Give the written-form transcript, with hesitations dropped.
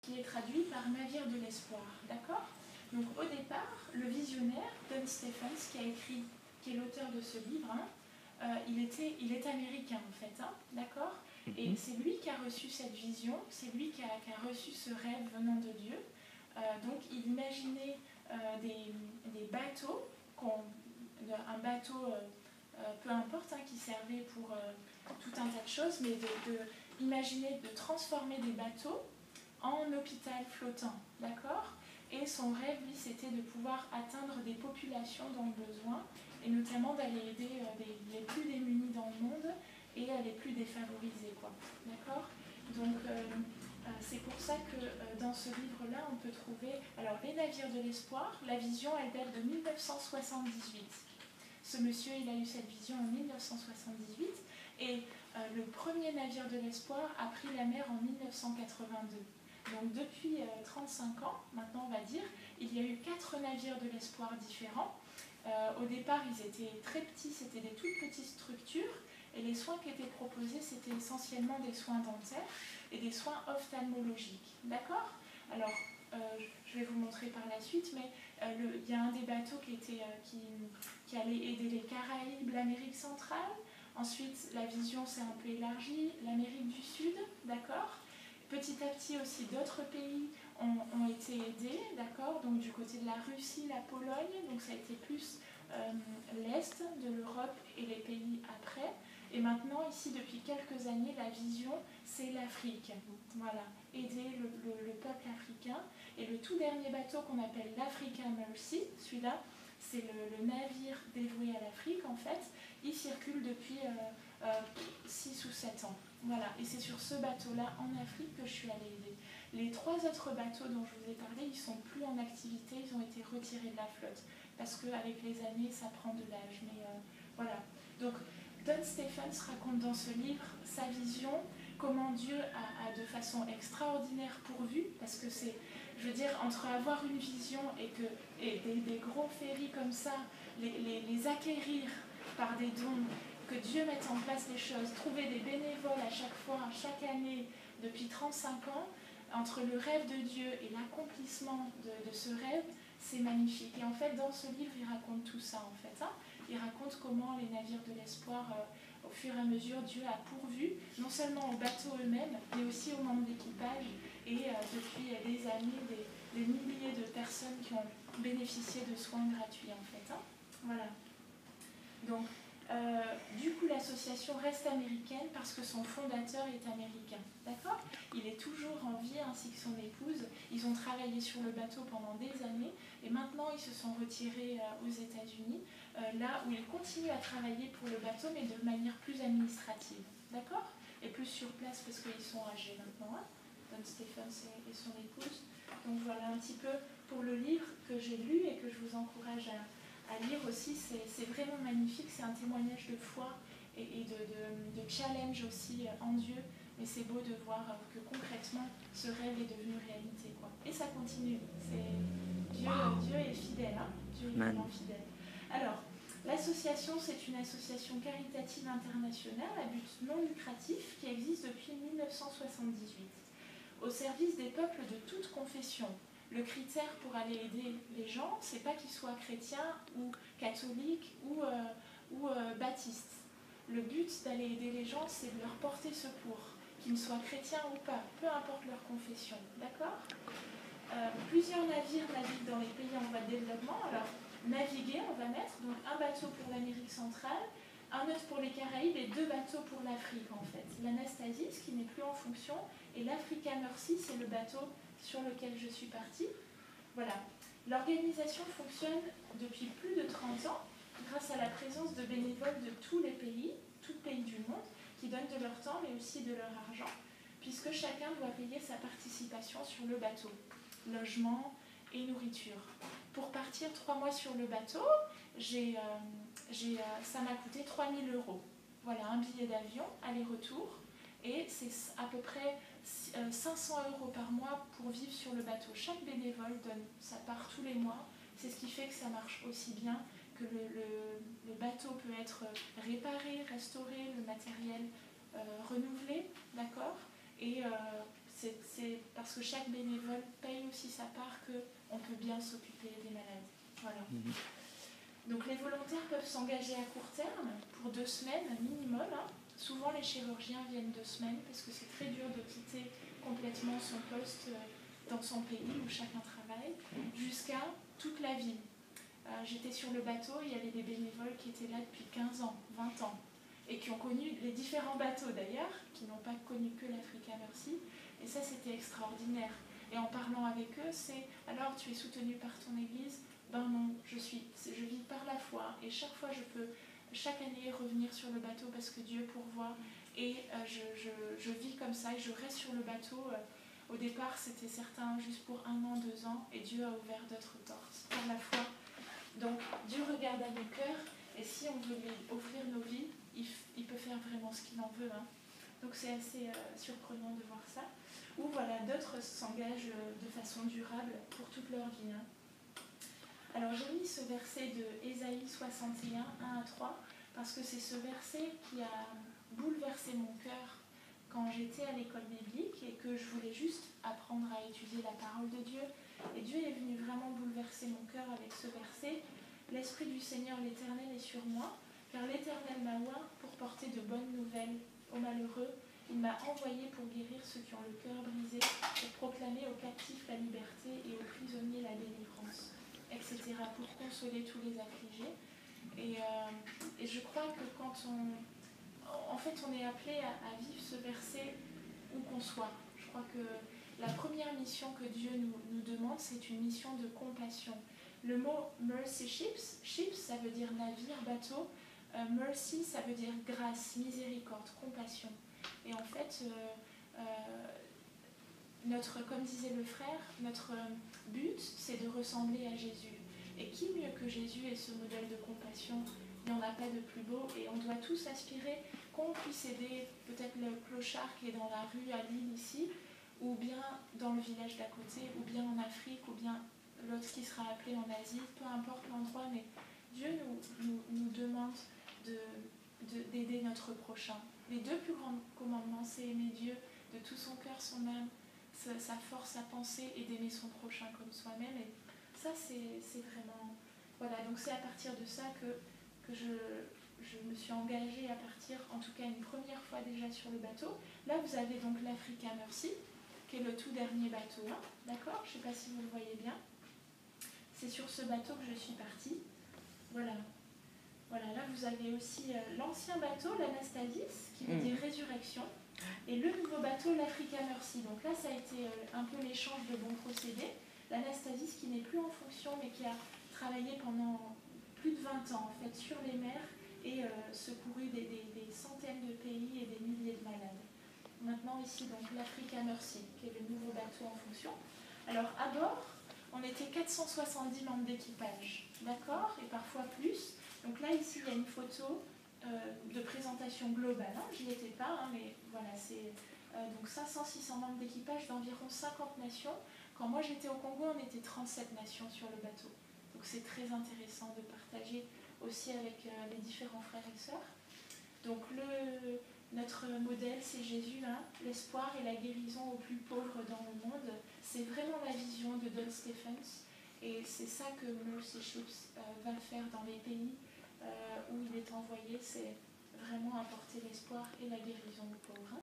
qui est traduit par Navire de l'espoir, d'accord? Donc au départ, le visionnaire, Don Stephens, qui est l'auteur de ce livre, il est américain en fait, d'accord? Et c'est lui qui a reçu cette vision, c'est lui qui a reçu ce rêve venant de Dieu. Donc il imaginait des bateaux, un bateau, peu importe, qui servait pour tout un tas de choses, mais imaginer de transformer des bateaux en hôpital flottant, d'accord? Et son rêve, lui, c'était de pouvoir atteindre des populations dans le besoin, et notamment d'aller aider les plus démunis dans le monde et les plus défavorisés, quoi, d'accord? Donc c'est pour ça que dans ce livre-là, on peut trouver alors les navires de l'espoir. La vision, elle date de 1978. Ce monsieur, il a eu cette vision en 1978, et le premier navire de l'espoir a pris la mer en 1982. Donc depuis 35 ans, maintenant on va dire, il y a eu 4 navires de l'espoir différents. Au départ, ils étaient très petits, c'était des toutes petites structures, et les soins qui étaient proposés, c'était essentiellement des soins dentaires et des soins ophtalmologiques. D'accord? Alors, je vais vous montrer par la suite, mais il y a un des bateaux qui allait aider les Caraïbes, l'Amérique centrale. Ensuite, la vision s'est un peu élargie, l'Amérique du Sud, d'accord? Petit à petit aussi, d'autres pays ont été aidés, d'accord? Donc du côté de la Russie, la Pologne, donc ça a été plus l'Est de l'Europe et les pays après. Et maintenant, ici, depuis quelques années, la vision, c'est l'Afrique. Voilà, aider le peuple africain. Et le tout dernier bateau qu'on appelle l'Africa Mercy, celui-là, c'est le navire dévoué à l'Afrique, en fait. Il circule depuis 6 ou 7 ans. Voilà, et c'est sur ce bateau-là, en Afrique, que je suis allée aider. Les 3 autres bateaux dont je vous ai parlé, ils ne sont plus en activité, ils ont été retirés de la flotte. Parce qu'avec les années, ça prend de l'âge. Mais voilà. Donc, Don Stephens raconte dans ce livre sa vision, comment Dieu a de façon extraordinaire pourvu, parce que c'est, je veux dire, entre avoir une vision et des gros ferries comme ça, les acquérir par des dons, que Dieu mette en place les choses, trouver des bénévoles à chaque fois, chaque année, depuis 35 ans, entre le rêve de Dieu et l'accomplissement de ce rêve, c'est magnifique. Et en fait, dans ce livre, il raconte tout ça, en fait. Il raconte comment les navires de l'espoir, au fur et à mesure, Dieu a pourvu, non seulement aux bateaux eux-mêmes, mais aussi aux membres d'équipage. Et depuis des années, des milliers de personnes qui ont bénéficié de soins gratuits, en fait. Voilà. Donc, du coup, l'association reste américaine parce que son fondateur est américain. D'accord? Il est toujours en vie ainsi que son épouse. Ils ont travaillé sur le bateau pendant des années et maintenant ils se sont retirés aux États-Unis, là où ils continuent à travailler pour le bateau mais de manière plus administrative. D'accord? Et plus sur place parce qu'ils sont âgés maintenant. Don Stephens et son épouse. Donc voilà un petit peu pour le livre que j'ai lu et que je vous encourage à lire aussi. C'est vraiment magnifique, c'est un témoignage de foi et de challenge aussi en Dieu, mais c'est beau de voir que concrètement ce rêve est devenu réalité, quoi. Et ça continue, Dieu est fidèle, Dieu est vraiment fidèle. Alors, l'association, c'est une association caritative internationale à but non lucratif qui existe depuis 1978, au service des peuples de toute confession. Le critère pour aller aider les gens, c'est pas qu'ils soient chrétiens ou catholiques ou baptistes. Le but d'aller aider les gens, c'est de leur porter secours, qu'ils soient chrétiens ou pas, peu importe leur confession. D'accord? Plusieurs navires naviguent dans les pays en voie de développement. Alors, naviguer, on va mettre donc un bateau pour l'Amérique centrale, un autre pour les Caraïbes et 2 bateaux pour l'Afrique, en fait. L'Anastasis, qui n'est plus en fonction, et l'Africa Mercy, c'est le bateau sur lequel je suis partie. Voilà. L'organisation fonctionne depuis plus de 30 ans grâce à la présence de bénévoles de tous pays du monde, qui donnent de leur temps mais aussi de leur argent, puisque chacun doit payer sa participation sur le bateau, logement et nourriture. Pour partir 3 mois sur le bateau, ça m'a coûté 3 000 €. Voilà, un billet d'avion, aller-retour, et c'est à peu près 500 € par mois pour vivre sur le bateau. Chaque bénévole donne sa part tous les mois. C'est ce qui fait que ça marche aussi bien, que le bateau peut être réparé, restauré, le matériel renouvelé, d'accord? Et c'est parce que chaque bénévole paye aussi sa part qu'on peut bien s'occuper des malades. Voilà. Donc les volontaires peuvent s'engager à court terme pour 2 semaines minimum. Hein. Souvent les chirurgiens viennent 2 semaines parce que c'est très dur de quitter complètement son poste dans son pays où chacun travaille, jusqu'à toute la vie. J'étais sur le bateau, il y avait des bénévoles qui étaient là depuis 15 ans, 20 ans, et qui ont connu les différents bateaux d'ailleurs, qui n'ont pas connu que l'Africa Mercy, et ça c'était extraordinaire. Et en parlant avec eux, c'est « alors tu es soutenu par ton église ?» Ben non, je vis par la foi, et chaque fois je peux, chaque année, revenir sur le bateau parce que Dieu pourvoit, et je vis comme ça, et je reste sur le bateau. Au départ, c'était certains juste pour 1 an, 2 ans, et Dieu a ouvert d'autres portes par la foi. Donc, Dieu regarde à nos cœurs, et si on veut lui offrir nos vies, il peut faire vraiment ce qu'il en veut. Hein. Donc, c'est assez surprenant de voir ça. Ou voilà, d'autres s'engagent de façon durable pour toute leur vie. Hein. Alors, j'ai mis ce verset de Ésaïe 61, 1 à 3, parce que c'est ce verset qui a bouleversé mon cœur quand j'étais à l'école biblique et que je voulais juste apprendre à étudier la parole de Dieu. Et Dieu est venu vraiment bouleverser mon cœur avec ce verset. « L'Esprit du Seigneur l'Éternel est sur moi, car l'Éternel m'a oint pour porter de bonnes nouvelles aux malheureux. Il m'a envoyé pour guérir ceux qui ont le cœur brisé, pour proclamer aux captifs la liberté et aux prisonniers la délivrance, etc. pour consoler tous les affligés. » Et je crois que quand en fait, on est appelé à vivre ce verset où qu'on soit. Je crois que la première mission que Dieu nous demande, c'est une mission de compassion. Le mot mercy ships, ça veut dire navire, bateau. Mercy, ça veut dire grâce, miséricorde, compassion. Et en fait, comme disait le frère, notre but, c'est de ressembler à Jésus. Et qui mieux que Jésus est ce modèle de compassion? Il n'y en a pas de plus beau, et on doit tous aspirer qu'on puisse aider peut-être le clochard qui est dans la rue à Lille ici, ou bien dans le village d'à côté, ou bien en Afrique, ou bien l'autre qui sera appelé en Asie, peu importe l'endroit, mais Dieu nous demande d'aider notre prochain. Les 2 plus grands commandements, c'est aimer Dieu de tout son cœur, son âme, sa force, sa pensée, et d'aimer son prochain comme soi-même. Et ça, c'est vraiment... Voilà, donc c'est à partir de ça que je me suis engagée à partir, en tout cas une première fois déjà sur le bateau. Là, vous avez donc l'Africa Mercy, qui est le tout dernier bateau. Hein, d'accord? Je ne sais pas si vous le voyez bien. C'est sur ce bateau que je suis partie. Voilà. Voilà, là, vous avez aussi l'ancien bateau, l'Anastasis, qui veut dire résurrection, et le nouveau bateau, l'Africa Mercy. Donc là, ça a été un peu l'échange de bons procédés. L'Anastasis qui n'est plus en fonction, mais qui a travaillé pendant plus de 20 ans, en fait, sur les mers, et secouru des centaines de pays et des milliers de malades. Maintenant ici, donc l'Africa Mercy, qui est le nouveau bateau en fonction. Alors à bord, on était 470 membres d'équipage, d'accord, et parfois plus. Donc là ici, il y a une photo de présentation globale, hein. J'y étais pas, hein, mais voilà, c'est donc 500-600 membres d'équipage d'environ 50 nations. Quand moi j'étais au Congo, on était 37 nations sur le bateau. Donc c'est très intéressant de partager aussi avec les différents frères et sœurs. Donc notre modèle, c'est Jésus, hein, l'espoir et la guérison aux plus pauvres dans le monde. C'est vraiment la vision de Don Stephens, et c'est ça que Mercy Ships va faire dans les pays où il est envoyé, c'est vraiment apporter l'espoir et la guérison aux pauvres.